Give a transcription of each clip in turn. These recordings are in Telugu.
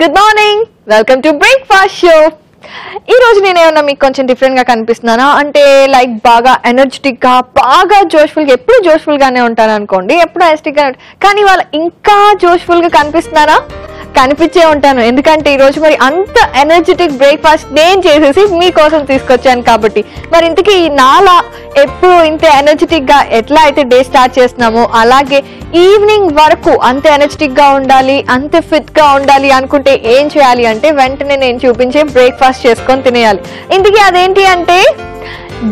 Good morning, welcome to breakfast show. ఈ రోజు నేనేమన్నా మీకు కొంచెం డిఫరెంట్ గా కనిపిస్తున్నానా అంటే లైక్ బాగా ఎనర్జెటిక్ గా బాగా జోష్ఫుల్ గా ఎప్పుడు జోష్ఫుల్ గానే ఉంటాను అనుకోండి, ఎప్పుడు ఎనర్జెటిక్ గా కానీ వాళ్ళ ఇంకా జోష్ఫుల్ గా కనిపిస్తున్నానా? కనిపించే ఉంటాను, ఎందుకంటే ఈ రోజు మరి అంత ఎనర్జెటిక్ బ్రేక్ఫాస్ట్ నేను చేసేసి మీకోసం తీసుకొచ్చాను కాబట్టి. మరి ఇంతకీ నాలా ఎప్పుడు ఇంత ఎనర్జెటిక్ గా ఎట్లా అయితే డే స్టార్ట్ చేస్తున్నామో అలాగే ఈవినింగ్ వరకు అంత ఎనర్జెటిక్ గా ఉండాలి, అంత ఫిట్ గా ఉండాలి అనుకుంటే ఏం చేయాలి అంటే వెంటనే నేను చూపించే బ్రేక్ఫాస్ట్ చేసుకొని తినేయాలి. ఇంతకీ అదేంటి అంటే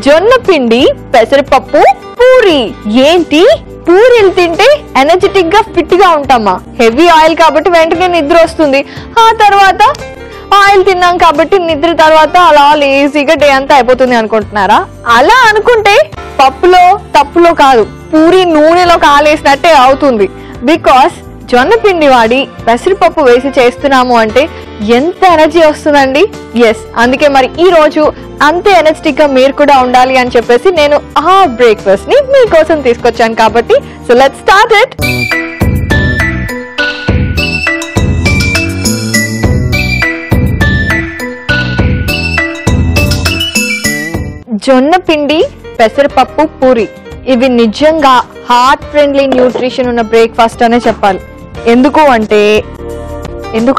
జొన్న పిండి పెసరపప్పు పూరి. ఏంటి పూరీలు తింటే ఎనర్జెటిక్ గా ఫిట్ గా ఉంటామా? హెవీ ఆయిల్ కాబట్టి వెంటనే నిద్ర వస్తుంది, ఆ తర్వాత ఆయిల్ తిన్నాం కాబట్టి నిద్ర తర్వాత అలా లేజీగా డే అంతా అయిపోతుంది అనుకుంటున్నారా? అలా అనుకుంటే పప్పులో తప్పులో కాదు, పూరి నూనెలో కాలేసినట్టే అవుతుంది. బికాస్ జొన్న పిండి వాడి పెసరపప్పు వేసి చేస్తున్నాము అంటే ఎంత ఎనర్జీ వస్తుందండి. ఎస్, అందుకే మరి ఈ రోజు అంతే ఎనర్జెటిక్ గా మీరు కూడా ఉండాలి అని చెప్పేసి నేను ఆ బ్రేక్ఫాస్ట్ ని మీకోసం తీసుకొచ్చాను కాబట్టి సో లెట్స్ స్టార్ట్ ఇట్. జొన్న పిండి పెసరపప్పు పూరి ఇవి నిజంగా హార్ట్ ఫ్రెండ్లీ న్యూట్రిషన్ ఉన్న బ్రేక్ఫాస్ట్ అనే చెప్పాలి. ఎందుకు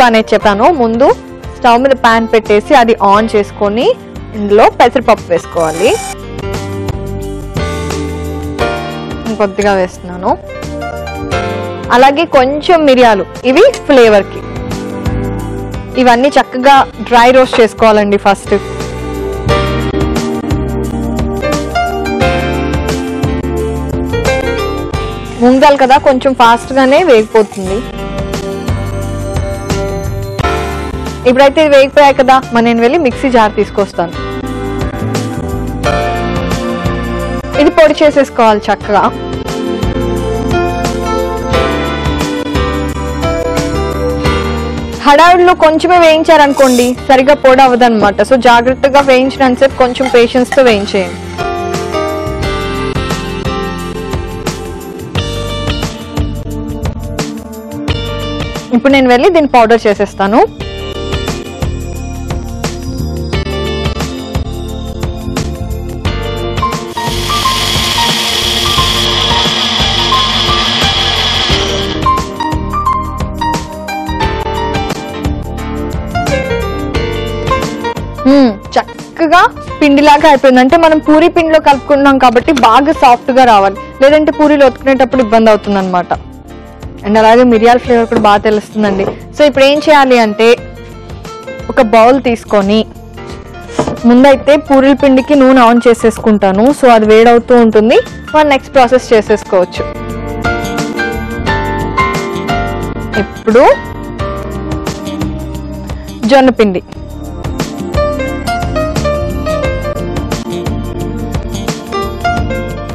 అనేది చెప్పాను. ముందు స్టవ్ మీద ప్యాన్ పెట్టేసి అది ఆన్ చేసుకొని ఇందులో పెసరపప్పు వేసుకోవాలి. కొద్దిగా వేస్తున్నాను, అలాగే కొంచెం మిరియాలు, ఇవి ఫ్లేవర్ కి. ఇవన్నీ చక్కగా డ్రై రోస్ట్ చేసుకోవాలండి. ఫస్ట్ ముంగాలి కదా, కొంచెం ఫాస్ట్ గానే వేగిపోతుంది. ఇప్పుడైతే ఇది వేగిపోయాయి కదా, మరి నేను వెళ్ళి మిక్సీ జార్ తీసుకొస్తాను. ఇది పొడి చేసేసుకోవాలి చక్కగా. హడావిడిలో కొంచెమే వేయించారనుకోండి సరిగ్గా పొడి అవ్వదు అనమాట. సో జాగ్రత్తగా వేయించినంతసేపు కొంచెం పేషెన్స్ తో వేయించేయండి. ఇప్పుడు నేను వెళ్ళి దీన్ని పౌడర్ చేసేస్తాను. చక్కగా పిండిలాగా అయిపోయింది. అంటే మనం పూరి పిండిలో కలుపుకున్నాం కాబట్టి బాగా సాఫ్ట్ గా రావాలి, లేదంటే పూరీలు ఒత్తుకునేటప్పుడు ఇబ్బంది అవుతుంది అనమాట. అండ్ అలాగే మిరియాల ఫ్లేవర్ కూడా బాగా తెలుస్తుందండి. సో ఇప్పుడు ఏం చేయాలి అంటే ఒక బౌల్ తీసుకొని ముందైతే పూరీల పిండికి నూనె ఆన్ చేసేసుకుంటాను. సో అది వేడవుతూ ఉంటుంది, మనం నెక్స్ట్ ప్రాసెస్ చేసేసుకోవచ్చు. ఇప్పుడు జొన్న పిండి,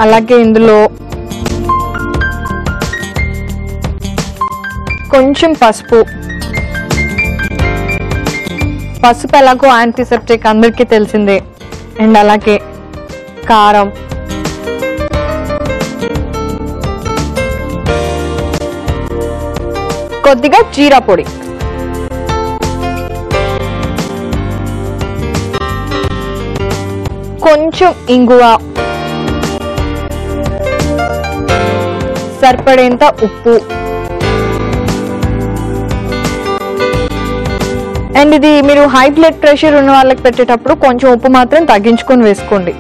అలాగే ఇందులో కొంచెం పసుపు ఎలాగో యాంటీసెప్టిక్ అందరికీ తెలిసిందే. అండ్ అలాగే కారం, కొద్దిగా జీరా పొడి, కొంచెం ఇంగువ, సరిపడేంత ఉప్పు. అండ్ ఇది మీరు హై బ్లడ్ ప్రెషర్ ఉన్న వాళ్ళకి పెట్టేటప్పుడు కొంచెం ఉప్పు మాత్రం తగ్గించుకొని వేసుకోండి.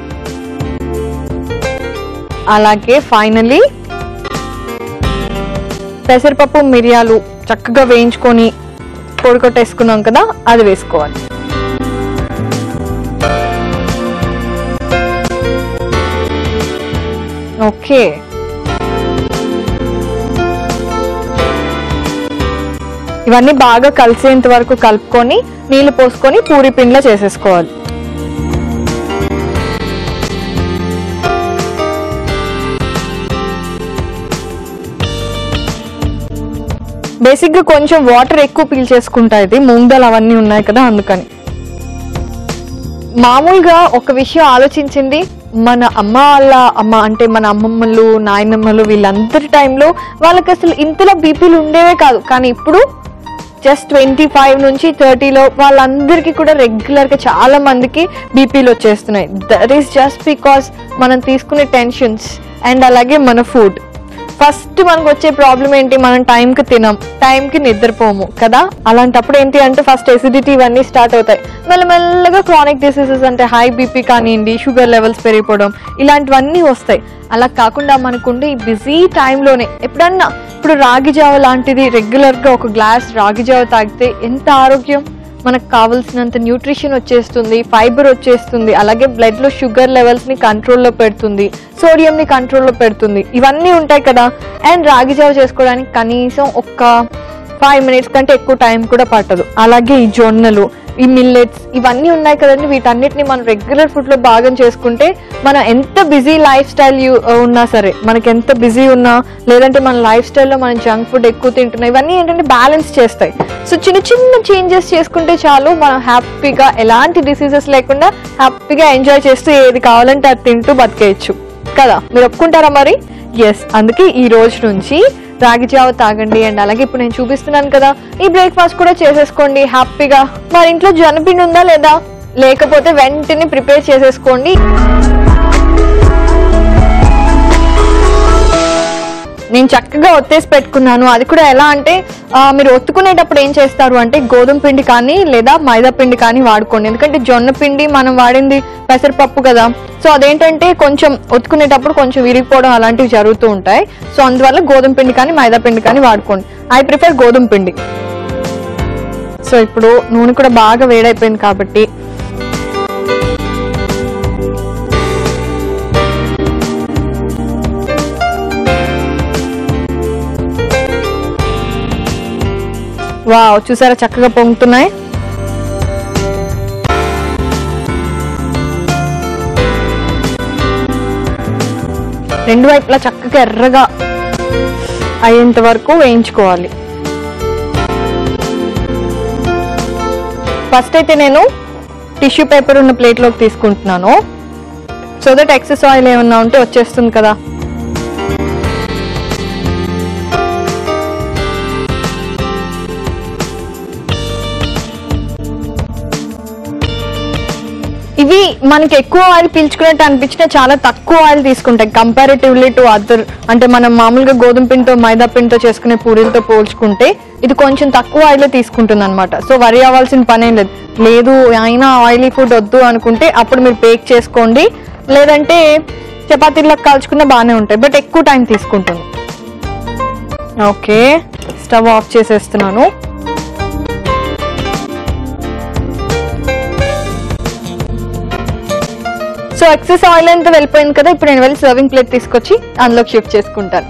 అలాగే ఫైనలీ పెసరపప్పు మిరియాలు చక్కగా వేయించుకొని పొడి కొట్టేసుకున్నాం కదా, అది వేసుకోవాలి. ఓకే, ఇవన్నీ బాగా కలిసేంత వరకు కలుపుకొని నీళ్లు పోసుకొని పూరి పిండిలో చేసేసుకోవాలి. బేసిక్ గా కొంచెం వాటర్ ఎక్కువ పీల్చేసుకుంటాయి, ఇది మూంగ్ దాల్ అవన్నీ ఉన్నాయి కదా అందుకని. మామూలుగా ఒక విషయం ఆలోచించింది, మన అమ్మ వాళ్ళ అమ్మ అంటే మన అమ్మమ్మలు నాయనమ్మలు వీళ్ళందరి టైంలో వాళ్ళకి అసలు ఇంతలో బీపీలు ఉండేవే కాదు, కానీ ఇప్పుడు జస్ట్ 25 నుంచి 30లో వాళ్ళందరికీ కూడా రెగ్యులర్గా చాలా మందికి బీపీలు వచ్చేస్తున్నాయి. దట్ ఈస్ జస్ట్ బికాస్ మనం తీసుకునే టెన్షన్స్ అండ్ అలాగే మన ఫుడ్. ఫస్ట్ మనకు వచ్చే ప్రాబ్లం ఏంటి, మనం టైంకి తినం, టైంకి నిద్రపోము కదా. అలాంటప్పుడు ఏంటి అంటే ఫస్ట్ ఎసిడిటీ ఇవన్నీ స్టార్ట్ అవుతాయి. మెల్లమెల్లగా క్రానిక్ డిసీజెస్ అంటే హై బీపీ కానివ్వండి, షుగర్ లెవెల్స్ పెరిగిపోవడం ఇలాంటివన్నీ వస్తాయి. అలా కాకుండా మనకుండే ఈ బిజీ టైంలోనే ఎప్పుడన్నా ఇప్పుడు రాగి జావ లాంటిది రెగ్యులర్గా ఒక గ్లాస్ రాగి జావ తాగితే ఎంత ఆరోగ్యం, మనకు కావాల్సినంత న్యూట్రిషన్ వచ్చేస్తుంది, ఫైబర్ వచ్చేస్తుంది, అలాగే బ్లడ్లో షుగర్ లెవెల్స్ని కంట్రోల్లో పెడుతుంది, సోడియంని కంట్రోల్లో పెడుతుంది, ఇవన్నీ ఉంటాయి కదా. అండ్ రాగి జావ చేసుకోవడానికి కనీసం ఒక 5 minutes కంటే ఎక్కువ టైం కూడా పట్టదు. అలాగే ఈ జొన్నలు, ఈ మిల్లెట్స్ ఇవన్నీ ఉన్నాయి కదండి, వీటన్నిటిని మనం రెగ్యులర్ ఫుడ్లో భాగం చేసుకుంటే మనం ఎంత బిజీ లైఫ్ స్టైల్ ఉన్నా సరే, మనకి ఎంత బిజీ ఉన్నా లేదంటే మన లైఫ్ స్టైల్లో మనం జంక్ ఫుడ్ ఎక్కువ తింటున్నాం, ఇవన్నీ ఏంటంటే బ్యాలెన్స్ చేస్తాయి. సో చిన్న చిన్న చేంజెస్ చేసుకుంటే చాలు, మనం హ్యాపీగా ఎలాంటి డిసీజెస్ లేకుండా హ్యాపీగా ఎంజాయ్ చేస్తూ ఏది కావాలంటే అది తింటూ బతికేయచ్చు కదా. మీరు ఒప్పుకుంటారా మరి? ఎస్, అందుకే ఈ రోజు నుంచి రాగి జావ తాగండి. అండ్ అలాగే ఇప్పుడు నేను చూపిస్తున్నాను కదా, ఈ బ్రేక్ఫాస్ట్ కూడా చేసేసుకోండి హ్యాపీగా. మరి ఇంట్లో జొన్నపిండి ఉందా లేదా, లేకపోతే వెంటనే ప్రిపేర్ చేసేసుకోండి. నేను చక్కగా ఒత్తేసి పెట్టుకున్నాను. అది కూడా ఎలా అంటే మీరు ఒత్తుకునేటప్పుడు ఏం చేస్తారు అంటే గోధుమ పిండి కానీ లేదా మైదా పిండి కానీ వాడుకోండి. ఎందుకంటే జొన్న పిండి మనం వాడింది పెసరపప్పు కదా, సో అదేంటంటే కొంచెం ఒత్తుకునేటప్పుడు కొంచెం విరిగిపోవడం అలాంటివి జరుగుతూ ఉంటాయి. సో అందువల్ల గోధుమ పిండి కానీ మైదా పిండి కానీ వాడుకోండి. ఐ ప్రిఫర్ గోధుమ పిండి. సో ఇప్పుడు నూనె కూడా బాగా వేడైపోయింది కాబట్టి వావ్, చూసారా చక్కగా పొంగుతున్నాయి. రెండు వైపులా చక్కగా ఎర్రగా అయ్యేంత వరకు వేయించుకోవాలి. ఫస్ట్ అయితే నేను టిష్యూ పేపర్ ఉన్న ప్లేట్లోకి తీసుకుంటున్నాను, సో దట్ ఎక్సెస్ ఆయిల్ ఏమన్నా ఉంటే వచ్చేస్తుంది కదా. ఇవి మనకి ఎక్కువ ఆయిల్ పీల్చుకున్నట్టు అనిపించినా చాలా తక్కువ ఆయిల్ తీసుకుంటాయి కంపారిటివ్లీ టు అదర్. అంటే మనం మామూలుగా గోధుమ పిండితో మైదా పిండితో చేసుకునే పూరీలతో పోల్చుకుంటే ఇది కొంచెం తక్కువ ఆయిల్ తీసుకుంటుంది అనమాట. సో వరి అవ్వాల్సిన పనేం లేదు. లేదు అయినా ఆయిలీ ఫుడ్ వద్దు అనుకుంటే అప్పుడు మీరు బేక్ చేసుకోండి, లేదంటే చపాతీలకు కాల్చుకున్నా బాగానే ఉంటాయి, బట్ ఎక్కువ టైం తీసుకుంటుంది. ఓకే, స్టవ్ ఆఫ్ చేసేస్తున్నాను. సో ఎక్సెస్ ఆయిల్ అంతా వెళ్ళిపోయింది కదా, ఇప్పుడు నేను వెళ్ళి సర్వింగ్ ప్లేట్ తీసుకొచ్చి అందులోకి షిఫ్ట్ చేసుకుంటాను.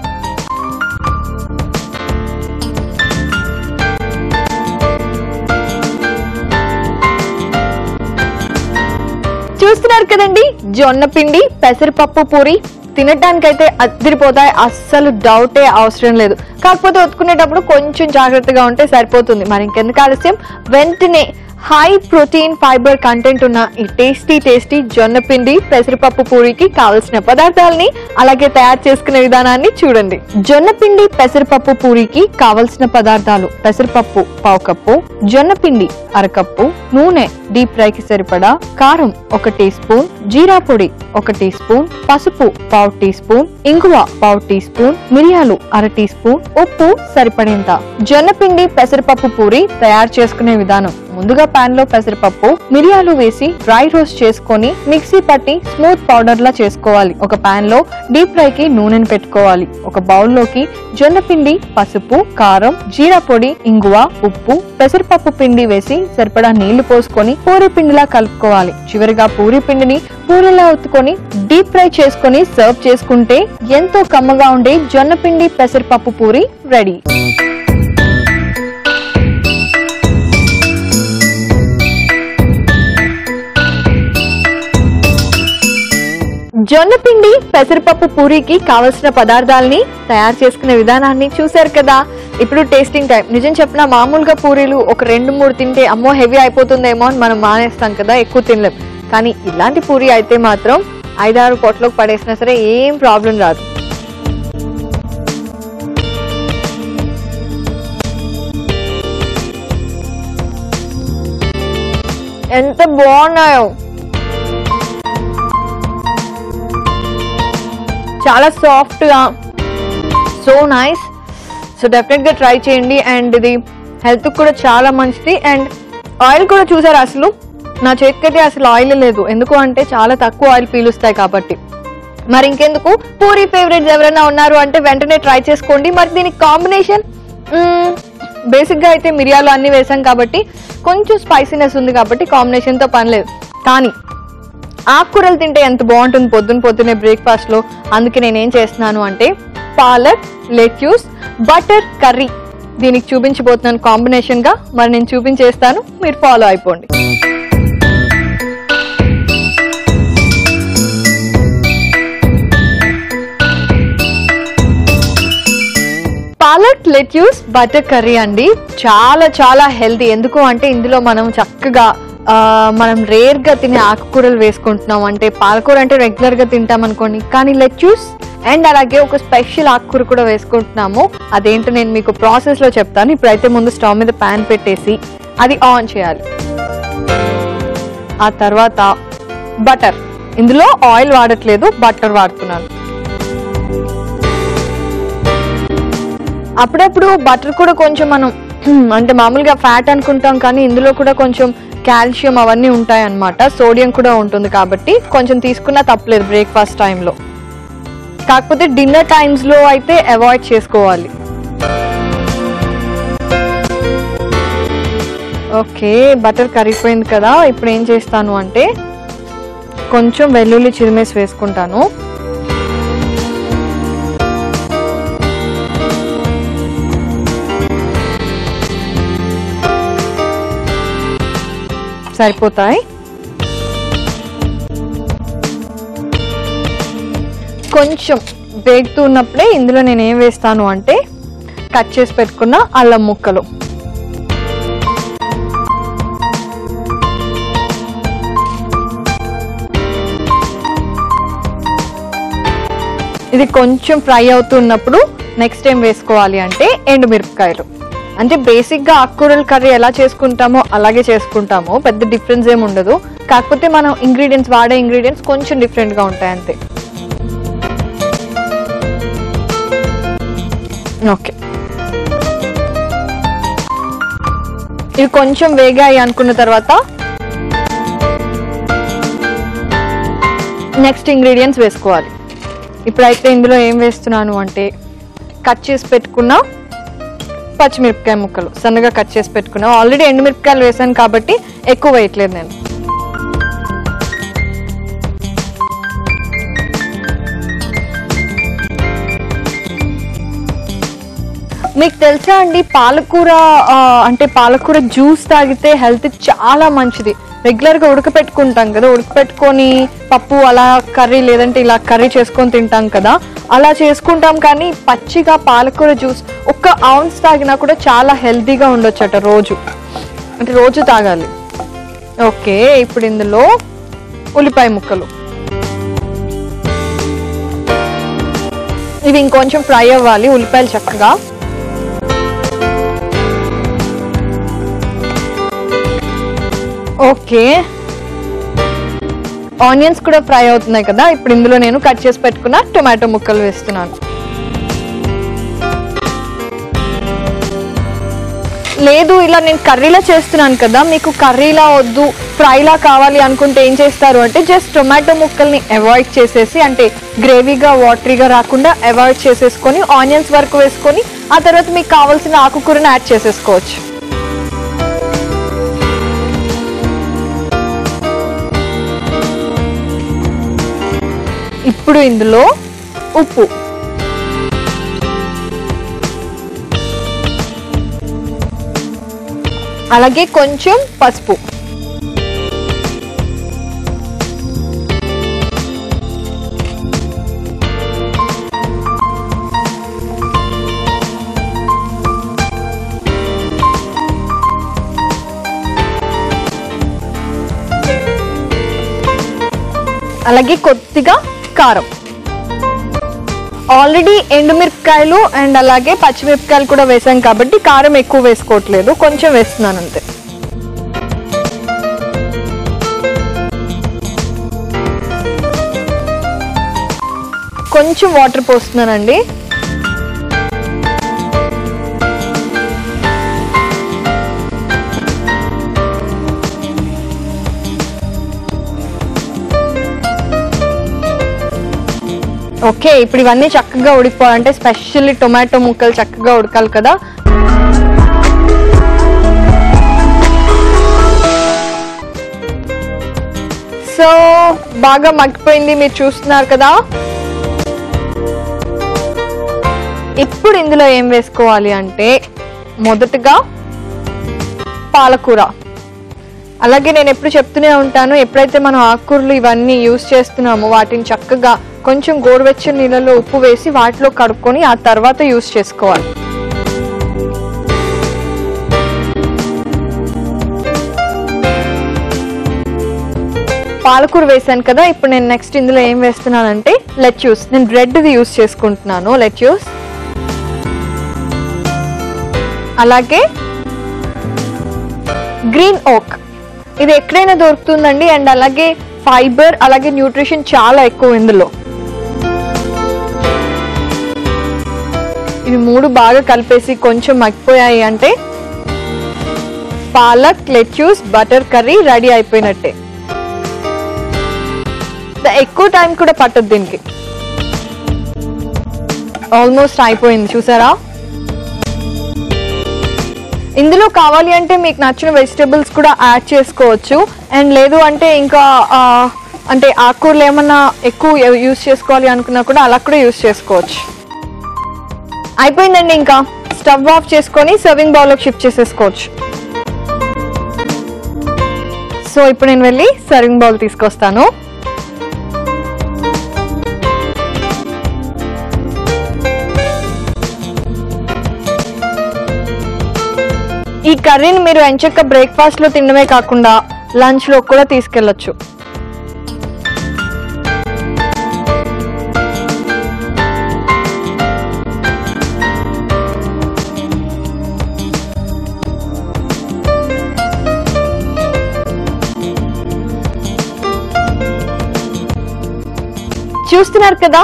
చూస్తున్నారు కదండి, జొన్న పిండి పెసరపప్పు పూరి తినడానికైతే అదిరిపోతాయి, అస్సలు డౌటే అవసరం లేదు. కాకపోతే ఒత్తుకునేటప్పుడు కొంచెం జాగ్రత్తగా ఉంటే సరిపోతుంది. మరి ఇంకెందుకు ఆలస్యం, వెంటనే హై ప్రోటీన్ ఫైబర్ కంటెంట్ ఉన్న ఈ టేస్టీ జొన్న పిండి పెసరపప్పు పూరికి కావలసిన పదార్థాలని అలాగే తయారు చేసుకునే విధానాన్ని చూడండి. జొన్న పిండి పెసరపప్పు పూరికి కావలసిన పదార్థాలు: పెసరపప్పు 1/2 కప్పు, జొన్న పిండి 1/2 కప్పు, నూనె డీప్ ఫ్రైకి సరిపడా, కారం 1 టీ స్పూన్, జీరా పొడి 1 టీ స్పూన్, పసుపు 1/2 టీ స్పూన్, ఇంగువ 1/2 టీ స్పూన్, మిరియాలు 1/2 టీ స్పూన్, ఉప్పు సరిపడేంత. జొన్న పిండి పెసరపప్పు పూరి తయారు చేసుకునే విధానం: ముందుగా పాన్ లో పెసరపప్పు, మిరియాలు వేసి డ్రై రోస్ట్ చేసుకొని మిక్సీ పట్టి స్మూత్ పౌడర్ లా చేసుకోవాలి. ఒక పాన్ లో డీప్ ఫ్రై కి నూనెను పెట్టుకోవాలి. ఒక బౌల్ లోకి జొన్న పిండి, పసుపు, కారం, జీరా పొడి, ఇంగువ, ఉప్పు, పెసరపప్పు పిండి వేసి సరిపడా నీళ్లు పోసుకొని పూరి పిండిలా కలుపుకోవాలి. చివరిగా పూరి పిండిని పూరిలా ఒత్తుకొని డీప్ ఫ్రై చేసుకొని సర్వ్ చేసుకుంటే ఎంతో కమ్మగా ఉండే జొన్న పిండి పెసరపప్పు పూరి రెడీ. జొన్న పిండి పెసరపప్పు పూరికి కావలసిన పదార్థాలని తయారు చేసుకునే విధానాన్ని చూశారు కదా. ఇప్పుడు టేస్టింగ్ టైం. నిజం చెప్పిన మామూలుగా పూరీలు ఒక 2-3 తింటే అమ్మో హెవీ అయిపోతుందేమో అని మనం మానేస్తాం కదా, ఎక్కువ తినలేం. కానీ ఇలాంటి పూరి అయితే మాత్రం 5-6 పొట్లోకి పడేసినా సరే ఏం ప్రాబ్లం రాదు. ఎంత బాగున్నాయో, చాలా సాఫ్ట్గా, సో నైస్. సో డెఫినెట్గా ట్రై చేయండి. అండ్ ఇది హెల్త్ కూడా చాలా మంచిది. అండ్ ఆయిల్ కూడా చూసారు, అసలు నా చేతికైతే అసలు ఆయిల్ లేదు, ఎందుకు అంటే చాలా తక్కువ ఆయిల్ పీలుస్తాయి కాబట్టి. మరి ఇంకెందుకు, పూరి ఫేవరెట్స్ ఎవరైనా ఉన్నారు అంటే వెంటనే ట్రై చేసుకోండి. మరి దీనికి కాంబినేషన్ బేసిక్గా అయితే మిరియాలు అన్నీ వేసాం కాబట్టి కొంచెం స్పైసీనెస్ ఉంది కాబట్టి కాంబినేషన్తో పని లేదు. కానీ ఆకుకూరలు తింటే ఎంత బాగుంటుంది పొద్దున్నే బ్రేక్ఫాస్ట్లో. అందుకే నేనేం చేస్తున్నాను అంటే పాలక్, లెట్యూస్, బటర్ కర్రీ దీనికి చూపించబోతున్నాను కాంబినేషన్గా. మరి నేను చూపించేస్తాను, మీరు ఫాలో అయిపోండి. పాలక్, లెట్యూస్, బటర్ కర్రీ అండి. చాలా చాలా హెల్తీ. ఎందుకు అంటే ఇందులో మనం చక్కగా మనం రేర్గా తినే ఆకుకూరలు వేసుకుంటున్నాం. అంటే పాలకూర అంటే రెగ్యులర్గా తింటాం అనుకోండి, కానీ లెట్యూస్ అండ్ అలాగే ఒక స్పెషల్ ఆకుకూర కూడా వేసుకుంటున్నాము. అదేంటో నేను మీకు ప్రాసెస్లో చెప్తాను. ఇప్పుడైతే ముందు స్టవ్ మీద ప్యాన్ పెట్టేసి అది ఆన్ చేయాలి. ఆ తర్వాత బటర్, ఇందులో ఆయిల్ వాడట్లేదు, బటర్ వాడుతున్నాను. అప్పుడప్పుడు బటర్ కూడా కొంచెం మనం అంటే మామూలుగా ఫ్యాట్ అనుకుంటాం, కానీ ఇందులో కూడా కొంచెం కాల్షియం అవన్నీ ఉంటాయి అన్నమాట, సోడియం కూడా ఉంటుంది కాబట్టి కొంచెం తీసుకున్నా తప్పలేదు బ్రేక్ఫాస్ట్ టైంలో. కాకపోతే డిన్నర్ టైమ్స్లో అయితే అవాయిడ్ చేసుకోవాలి. ఓకే, బటర్ కరిగిపోయింది కదా. ఇప్పుడు ఏం చేస్తాను అంటే కొంచెం వెల్లుల్లి చిరిమేసి వేసుకుంటాను. సరిపోతాయి. కొంచెం వేగుతూ ఉన్నప్పుడే ఇందులో నేను ఏం వేస్తాను అంటే కట్ చేసి పెట్టుకున్న అల్లం ముక్కలు, ఇది కొంచెం ఫ్రై అవుతున్నప్పుడు నెక్స్ట్ ఏం వేసుకోవాలి అంటే ఎండుమిరపకాయలు. అంటే బేసిక్గా ఆకుకూరల కర్రీ ఎలా చేసుకుంటామో అలాగే చేసుకుంటాము, పెద్ద డిఫరెన్స్ ఏమి ఉండదు. కాకపోతే మనం వాడే ఇంగ్రీడియంట్స్ కొంచెం డిఫరెంట్గా ఉంటాయి అంతే. ఓకే, ఇవి కొంచెం వేగాయి అనుకున్న తర్వాత నెక్స్ట్ ఇంగ్రీడియంట్స్ వేసుకోవాలి. ఇప్పుడైతే ఇందులో ఏం వేస్తున్నాను అంటే కట్ చేసి పెట్టుకున్న పచ్చిమిరపకాయ ముక్కలు, సన్నగా కట్ చేసి పెట్టుకున్నా. ఆల్రెడీ ఎండుమిరపకాయలు వేసాను కాబట్టి ఎక్కువ వేయట్లేదు నేను. మీకు తెలుసా అండి, పాలకూర జ్యూస్ తాగితే హెల్త్ చాలా మంచిది. రెగ్యులర్గా ఉడకపెట్టుకుంటాం కదా, ఉడకపెట్టుకొని పప్పు అలా కర్రీ లేదంటే ఇలా కర్రీ చేసుకొని తింటాం కదా, అలా చేసుకుంటాం. కానీ పచ్చిగా పాలకూర జ్యూస్ 1 ounce తాగినా కూడా చాలా హెల్తీగా ఉండొచ్చట రోజు, అంటే రోజు తాగాలి. ఓకే, ఇప్పుడు ఇందులో ఉల్లిపాయ ముక్కలు, ఇవి ఇంకొంచెం ఫ్రై అవ్వాలి ఉల్లిపాయలు చక్కగా. ఓకే, ఆనియన్స్ కూడా ఫ్రై అవుతున్నాయి కదా. ఇప్పుడు ఇందులో నేను కట్ చేసి పెట్టుకున్న టొమాటో ముక్కలు వేస్తున్నాను. లేదు, ఇలా నేను కర్రీలా చేస్తున్నాను కదా, మీకు కర్రీలా వద్దు ఫ్రైలా కావాలి అనుకుంటే ఏం చేస్తారు అంటే జస్ట్ టొమాటో ముక్కల్ని అవాయిడ్ చేసేసి, అంటే గ్రేవీగా వాటరీగా రాకుండా అవాయిడ్ చేసేసుకొని ఆనియన్స్ వరకు వేసుకొని ఆ తర్వాత మీకు కావాల్సిన ఆకుకూరని యాడ్ చేసేసుకోవచ్చు. ఇప్పుడు ఇందులో ఉప్పు, అలాగే కొంచెం పసుపు, అలాగే కొద్దిగా కారం. ఆల్రెడీ ఎండుమిరపకాయలు అండ్ అలాగే పచ్చిమిరపకాయలు కూడా వేసాం కాబట్టి కారం ఎక్కువ వేసుకోవట్లేదు, కొంచెం వేస్తున్నాను అంతే. కొంచెం వాటర్ పోస్తున్నానండి. ఓకే, ఇప్పుడు ఇవన్నీ చక్కగా ఉడికిపోవాలంటే స్పెషల్లీ టొమాటో ముక్కలు చక్కగా ఉడకాలి కదా. సో బాగా మగ్గిపోయింది, మీరు చూస్తున్నారు కదా. ఇప్పుడు ఇందులో ఏం వేసుకోవాలి అంటే మొదటగా పాలకూర. అలాగే నేను ఎప్పుడు చెప్తూనే ఉంటాను, ఎప్పుడైతే మనం ఆకుకూరలు ఇవన్నీ యూజ్ చేస్తున్నామో వాటిని చక్కగా కొంచెం గోరువెచ్చని నీళ్ళలో ఉప్పు వేసి వాటిలో కడుక్కొని ఆ తర్వాత యూజ్ చేసుకోవాలి. పాలకూర వేసాను కదా. ఇప్పుడు నేను నెక్స్ట్ ఇందులో ఏం వేస్తున్నానంటే లెట్యూస్. నేను రెడ్ది యూజ్ చేసుకుంటున్నాను, లెట్యూస్. అలాగే గ్రీన్ ఓక్, ఇది ఎక్కడైనా దొరుకుతుందండి. అండ్ అలాగే ఫైబర్ అలాగే న్యూట్రిషన్ చాలా ఎక్కువ ఇందులో. ఇవి మూడు బాగా కలిపేసి కొంచెం మగ్గిపోయాయి అంటే palak, lettuce, butter curry ready అయిపోయినట్టే. ఎక్కువ టైం కూడా పట్టదు దీనికి. ఆల్మోస్ట్ అయిపోయింది, చూసారా. ఇందులో కావాలి అంటే మీకు నచ్చిన వెజిటేబుల్స్ కూడా యాడ్ చేసుకోవచ్చు. అండ్ లేదు అంటే ఇంకా అంటే ఆకుకూరలు ఏమన్నా ఎక్కువ యూజ్ చేసుకోవాలి అనుకున్నా కూడా అలా కూడా యూజ్ చేసుకోవచ్చు. అయిపోయిందండి. ఇంకా స్టవ్ ఆఫ్ చేసుకొని సర్వింగ్ బౌల్లోకి షిఫ్ట్ చేసేసుకోవచ్చు. సో ఇప్పుడు నేను వెళ్ళి సర్వింగ్ బౌల్ తీసుకొస్తాను. ఈ కర్రీని మీరు ఎంచక్క బ్రేక్ఫాస్ట్ లో తినడమే కాకుండా లంచ్ లో కూడా తీసుకెళ్లొచ్చు. చూస్తున్నారు కదా,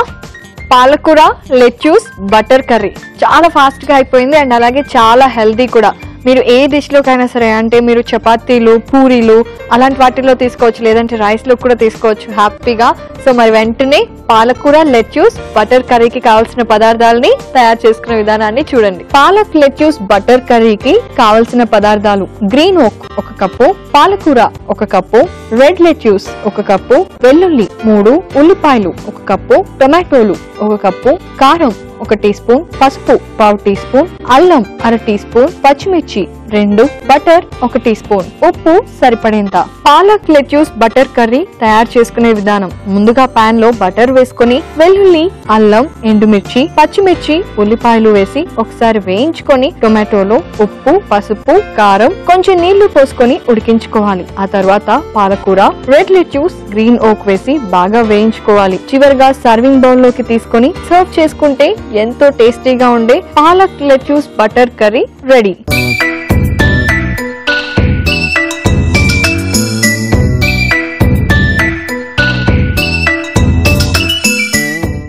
పాలకూర, లెట్యూస్, బటర్ కర్రీ చాలా ఫాస్ట్ గా అయిపోయింది. అండ్ అలాగే చాలా హెల్దీ కూడా. మీరు ఏ డిష్లోకైనా సరే, అంటే మీరు చపాతీలు, పూరీలు అలాంటి వాటిలో తీసుకోవచ్చు, లేదంటే రైస్లో కూడా తీసుకోవచ్చు హ్యాపీగా. సో మరి వెంటనే పాలకూర, లెట్యూస్, బటర్ కర్రీకి కావాల్సిన పదార్థాలని తయారు చేసుకునే విధానాన్ని చూడండి. పాలక్, లెట్యూస్, బటర్ కర్రీకి కావాల్సిన పదార్థాలు: గ్రీన్ ఓక్ 1 కప్పు, పాలకూర 1 కప్పు, రెడ్ లెట్యూస్ 1 కప్పు, వెల్లుల్లి 3, ఉల్లిపాయలు 1 కప్పు, టొమాటోలు 1 కప్పు, కారం 1 టీ స్పూన్, పసుపు 1/2 టీ స్పూన్, అల్లం 1/2 టీ స్పూన్, పచ్చిమిర్చి 2, బటర్ 1 టీ స్పూన్, ఉప్పు సరిపడేంత. పాలక్, లెట్యూస్, బటర్ కర్రీ తయారు చేసుకునే విధానం: ముందుగా పాన్ లో బటర్ వేసుకుని వెల్లుల్లి, అల్లం, ఎండుమిర్చి, పచ్చిమిర్చి, ఉల్లిపాయలు వేసి ఒకసారి వేయించుకొని టొమాటోలో ఉప్పు, పసుపు, కారం, కొంచెం నీళ్లు పోసుకొని ఉడికించుకోవాలి. ఆ తర్వాత పాలకూర, రెడ్ లెట్యూస్, గ్రీన్ ఓక్ వేసి బాగా వేయించుకోవాలి. చివరిగా సర్వింగ్ బౌల్ లోకి తీసుకొని సర్వ్ చేసుకుంటే ఎంతో టేస్టీగా ఉండే palak, lettuce, butter curry ready.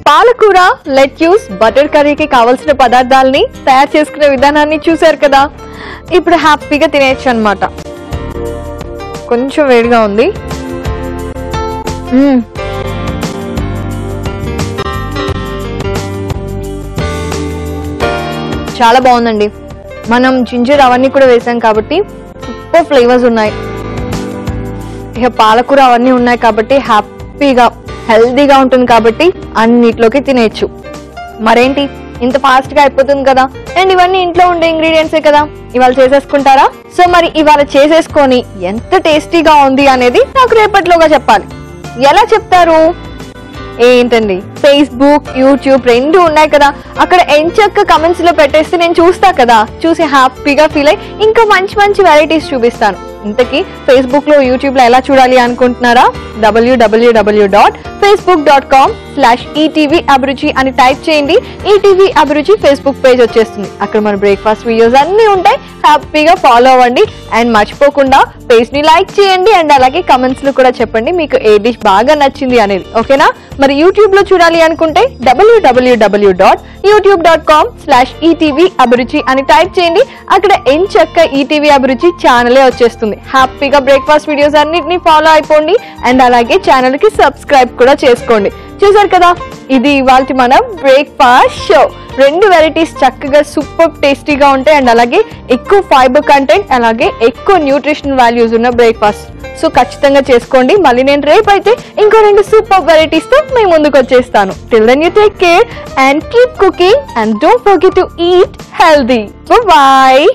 పాలకూర, లెట్యూస్, బటర్ కర్రీకి కావాల్సిన పదార్థాలని తయారు చేసుకునే విధానాన్ని చూశారు కదా. ఇప్పుడు హ్యాపీగా తినేయచ్చు అన్నమాట. కొంచెం వేడిగా ఉంది. చాలా బాగుందండి. మనం జింజర్ అవన్నీ కూడా వేసాం కాబట్టి సూపర్ ఫ్లేవర్స్ ఉన్నాయి. ఇక పాలకూర అవన్నీ ఉన్నాయి కాబట్టి హ్యాపీగా హెల్దీగా ఉంటుంది కాబట్టి అన్నిట్లోకి తినేయచ్చు. మరేంటి, ఇంత ఫాస్ట్ గా అయిపోతుంది కదా. అండ్ ఇవన్నీ ఇంట్లో ఉండే ఇంగ్రీడియంట్సే కదా, ఇవాళ చేసేసుకుంటారా? సో మరి ఇవాళ చేసేసుకొని ఎంత టేస్టీగా ఉంది అనేది నాకు రేపటిలోగా చెప్పాలి. ఎలా చెప్తారు? ఏంటండి, ఫేస్బుక్, యూట్యూబ్ 2 ఉన్నాయి కదా, అక్కడ ఎంచక్క కమెంట్స్ లో పెట్టేస్తే నేను చూస్తా కదా, చూసి హ్యాపీగా ఫీల్ అయ్యి ఇంకా మంచి మంచి వెరైటీస్ చూపిస్తాను. ఇంతకీ ఫేస్బుక్ లో, యూట్యూబ్ లో ఎలా చూడాలి అనుకుంటున్నారా? www facebook.com/ETV Abhiruchi అని టైప్ చేయండి. ఈటీవీ అభిరుచి ఫేస్బుక్ పేజ్ వచ్చేస్తుంది. అక్కడ మన బ్రేక్ఫాస్ట్ వీడియోస్ అన్ని ఉంటాయి. హ్యాపీగా ఫాలో అవ్వండి అండ్ మర్చిపోకుండా పేజ్ ని లైక్ చేయండి అండ్ అలాగే కమెంట్స్ లో కూడా చెప్పండి మీకు ఏ డిష్ బాగా నచ్చింది అనేది. ఓకేనా? మరి యూట్యూబ్ లో చూడాలి అనుకుంటే www.youtube.com/ETV Abhiruchi అని టైప్ చేయండి. అక్కడ ఎంచక్క ఈటీవీ అభిరుచి ఛానలే వచ్చేస్తుంది. హ్యాపీగా బ్రేక్ఫాస్ట్ వీడియోస్ అన్నిటిని ఫాలో అయిపోండి అండ్ అలాగే ఛానల్ కి సబ్స్క్రైబ్ కూడా చేసుకోండి. చూసారు కదా, ఇది ఇవాళ మన బ్రేక్ఫాస్ట్ షో. 2 వెరైటీస్ చక్కగా సూపర్ టేస్టీగా ఉంటాయి అండ్ అలాగే ఎక్కువ ఫైబర్ కంటెంట్ అలాగే ఎక్కువ న్యూట్రిషన్ వాల్యూస్ ఉన్న బ్రేక్ఫాస్ట్. సో ఖచ్చితంగా చేసుకోండి. మళ్ళీ నేను రేపైతే ఇంకో 2 సూపర్ వెరైటీస్ తో మీ ముందుకు వచ్చేస్తాను. Till then you take care and keep cooking and don't forget to eat healthy. Bye.